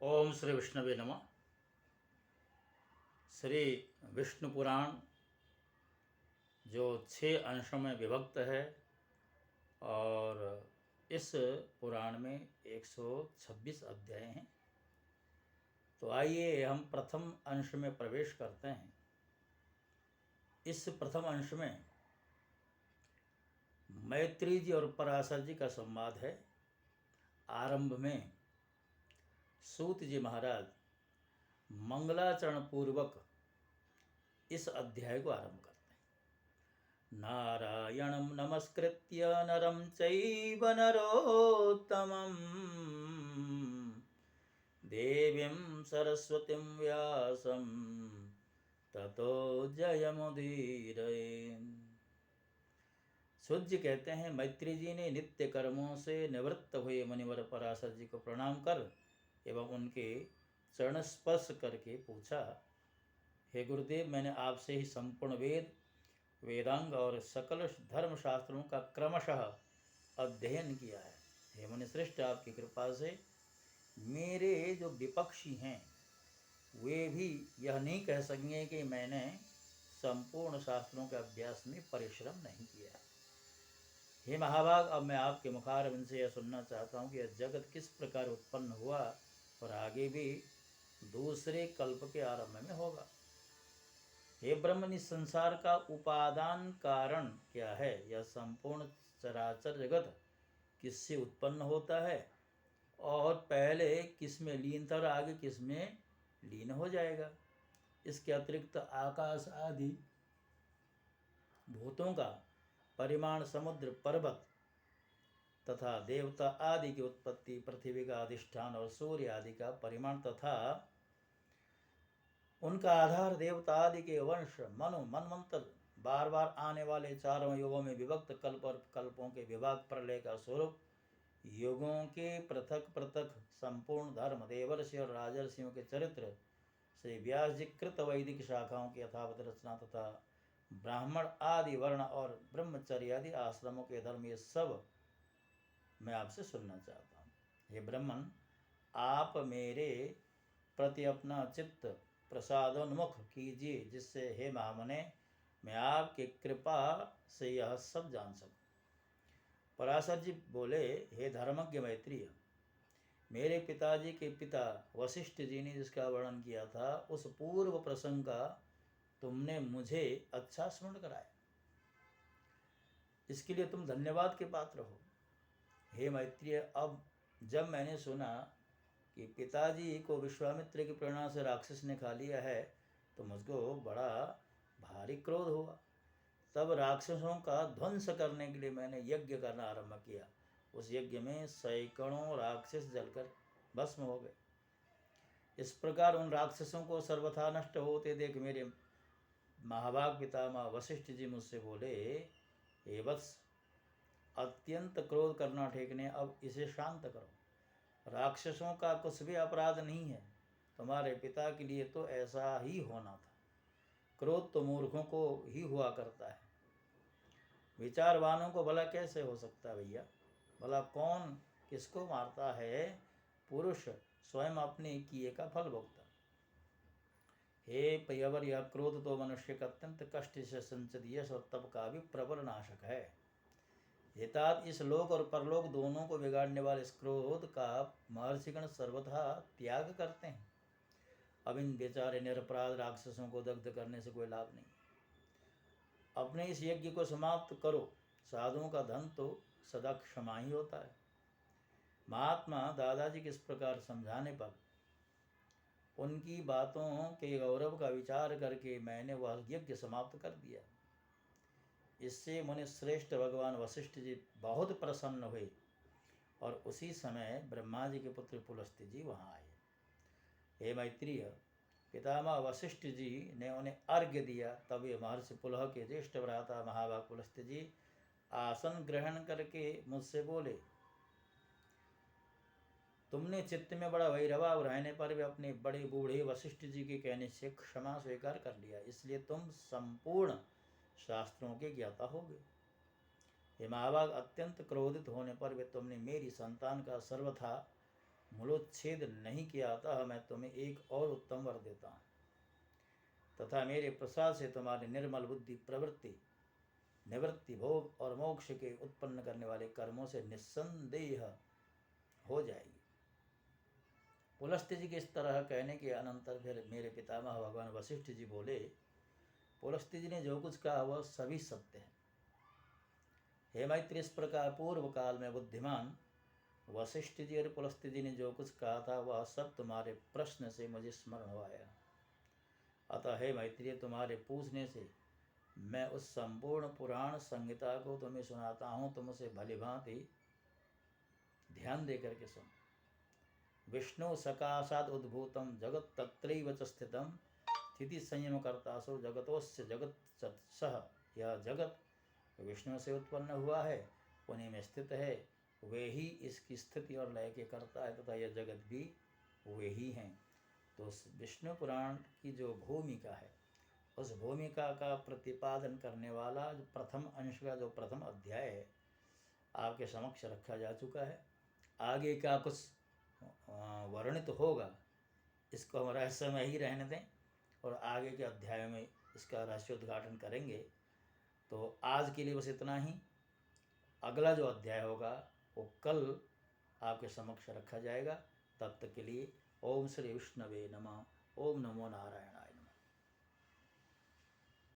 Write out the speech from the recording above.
ओम श्री विष्णुवे नमः। श्री विष्णु पुराण जो 6 अंशों में विभक्त है और इस पुराण में 126 अध्याय हैं। तो आइए हम प्रथम अंश में प्रवेश करते हैं। इस प्रथम अंश में मैत्री जी और पराशर जी का संवाद है। आरंभ में सूत जी महाराज मंगलाचरण पूर्वक इस अध्याय को आरंभ करते हैं। नारायणं नमस्कृत्य नरं चैव नरोत्तमं देवीं सरस्वतीं व्यासं ततो जयमुदीरयेत्। सूर्य कहते हैं, मैत्री जी ने नित्य कर्मों से निवृत्त हुए मुनिवर पराशर जी को प्रणाम कर एवं उनके चरण स्पर्श करके पूछा, हे गुरुदेव, मैंने आपसे ही संपूर्ण वेदांग और सकल धर्मशास्त्रों का क्रमशः अध्ययन किया है। हे मुनिश्रेष्ठ, आपकी कृपा से मेरे जो विपक्षी हैं वे भी यह नहीं कह सकेंगे कि मैंने संपूर्ण शास्त्रों के अभ्यास में परिश्रम नहीं किया। हे महाभाग, अब मैं आपके मुखारविंद से यह सुनना चाहता हूँ कि यह जगत किस प्रकार उत्पन्न हुआ और आगे भी दूसरे कल्प के आरंभ में होगा। हे ब्रह्म, इस संसार का उपादान कारण क्या है? यह संपूर्ण चराचर जगत किससे उत्पन्न होता है और पहले किस में लीन था और आगे किस में लीन हो जाएगा? इसके अतिरिक्त आकाश आदि भूतों का परिमाण, समुद्र, पर्वत तथा देवता आदि की उत्पत्ति, पृथ्वी का अधिष्ठान और सूर्य आदि का परिमाण तथा उनका आधार, देवता आदि के वंश, मनु, मनवंतर, बार बार आने वाले चारों युगों में विभक्त कल्प और कल्पों के विभाग, प्रलय का स्वरूप, युगों के पृथक पृथक संपूर्ण धर्म, देवर्षि और राजर्षियों के चरित्र से व्यास जी कृत वैदिक शाखाओं की यथावत रचना तथा ब्राह्मण आदि वर्ण और ब्रह्मचर्य आदि आश्रमों के धर्म, ये सब मैं आपसे सुनना चाहता हूँ। हे ब्रह्मन, आप मेरे प्रति अपना चित्त प्रसादोन्मुख कीजिए, जिससे हे महामने मैं आपकी कृपा से यह सब जान सकूं। पराशर जी बोले, हे धर्मज्ञ मैत्रेय, मेरे पिताजी के पिता वशिष्ठ जी ने जिसका वर्णन किया था, उस पूर्व प्रसंग का तुमने मुझे अच्छा स्मरण कराया, इसके लिए तुम धन्यवाद के पात्र हो। हे मैत्रेय, अब जब मैंने सुना कि पिताजी को विश्वामित्र की प्रेरणा से राक्षस ने खा लिया है, तो मुझको बड़ा भारी क्रोध हुआ। तब राक्षसों का ध्वंस करने के लिए मैंने यज्ञ करना आरंभ किया। उस यज्ञ में सैकड़ों राक्षस जलकर भस्म हो गए। इस प्रकार उन राक्षसों को सर्वथा नष्ट होते देख मेरे महाभाग पितामह वशिष्ठ जी मुझसे बोले, हे वत्स, अत्यंत क्रोध करना ठीक नहीं, अब इसे शांत करो। राक्षसों का कुछ भी अपराध नहीं है, तुम्हारे पिता के लिए तो ऐसा ही होना था। क्रोध तो मूर्खों को ही हुआ करता है, विचारवानों को भला कैसे हो सकता है? भैया, भला कौन किसको मारता है? पुरुष स्वयं अपने किए का फल भोगता। हे प्रियवर, यह क्रोध तो मनुष्य का अत्यंत कष्ट से संचित यश और तप का भी प्रबल नाशक है। हितात इस लोक और परलोक दोनों को बिगाड़ने वाले इस क्रोध का महर्षिगण सर्वथा त्याग करते हैं। अब इन बेचारे निरपराध राक्षसों को दग्ध करने से कोई लाभ नहीं। अपने इस यज्ञ को समाप्त करो। साधुओं का धन तो सदा क्षमा ही होता है। महात्मा दादाजी के इस प्रकार समझाने पर उनकी बातों के गौरव का विचार करके मैंने वह यज्ञ समाप्त कर दिया। इससे मुनि श्रेष्ठ भगवान वशिष्ठ जी बहुत प्रसन्न हुए और उसी समय ब्रह्मा जी के पुत्र पुलस्त्य जी वहाँ आए। हे मैत्रेय, पितामह वशिष्ठ जी ने उन्हें अर्घ्य दिया। तब ये महर्षि पुलह के ज्येष्ठ भ्राता महाभाग पुलस्त्य जी आसन ग्रहण करके मुझसे बोले, तुमने चित्त में बड़ा वैरभाव रहने पर भी अपने बड़े बूढ़े वशिष्ठ जी के कहने से क्षमा स्वीकार कर लिया, इसलिए तुम संपूर्ण शास्त्रों के ज्ञाता हो गए। हे महाभाग, अत्यंत क्रोधित होने पर भी तुमने मेरी संतान का सर्वथा मूलोच्छेद नहीं किया, अतः मैं तुम्हें एक और उत्तम वर देता हूँ तथा मेरे प्रसाद से तुम्हारी निर्मल बुद्धि प्रवृत्ति निवृत्ति भोग और मोक्ष के उत्पन्न करने वाले कर्मों से निस्संदेह हो जाएगी। पुलस्त्य जी के इस तरह कहने के अनंतर फिर मेरे पितामह भगवान वशिष्ठ जी बोले, पुलस्त्य जी ने जो कुछ कहा वह सभी सत्य है। हे मैत्री, इस प्रकार पूर्व काल में बुद्धिमान वशिष्ठ जी और पुलस्त्य जी ने जो कुछ कहा था वह सब तुम्हारे प्रश्न से मुझे स्मरण हो आया। अतः हे मैत्री, तुम्हारे पूछने से मैं उस संपूर्ण पुराण संहिता को तुम्हें सुनाता हूँ। तुम उसे भली भांति ध्यान दे करके सुन। विष्णु सकाशाद उद्भूतम जगत तत्रैव च स्थितम स्थिति संयम कर्तासो जगतोस्य जगत सह। यह जगत विष्णु से उत्पन्न हुआ है, उन्हीं में स्थित है, वे ही इसकी स्थिति और लय के कर्ता है तथा यह जगत भी वे ही हैं। तो विष्णु पुराण की जो भूमिका है, उस भूमिका का प्रतिपादन करने वाला जो प्रथम अंश का जो प्रथम अध्याय है आपके समक्ष रखा जा चुका है। आगे का कुछ वर्णित होगा, इसको हम रहस्यमय ही रहने दें और आगे के अध्याय में इसका रहस्योद्घाटन करेंगे। तो आज के लिए बस इतना ही। अगला जो अध्याय होगा वो कल आपके समक्ष रखा जाएगा। तब तक के लिए ओम श्री विष्णवे नमः। ओम नमो नारायण।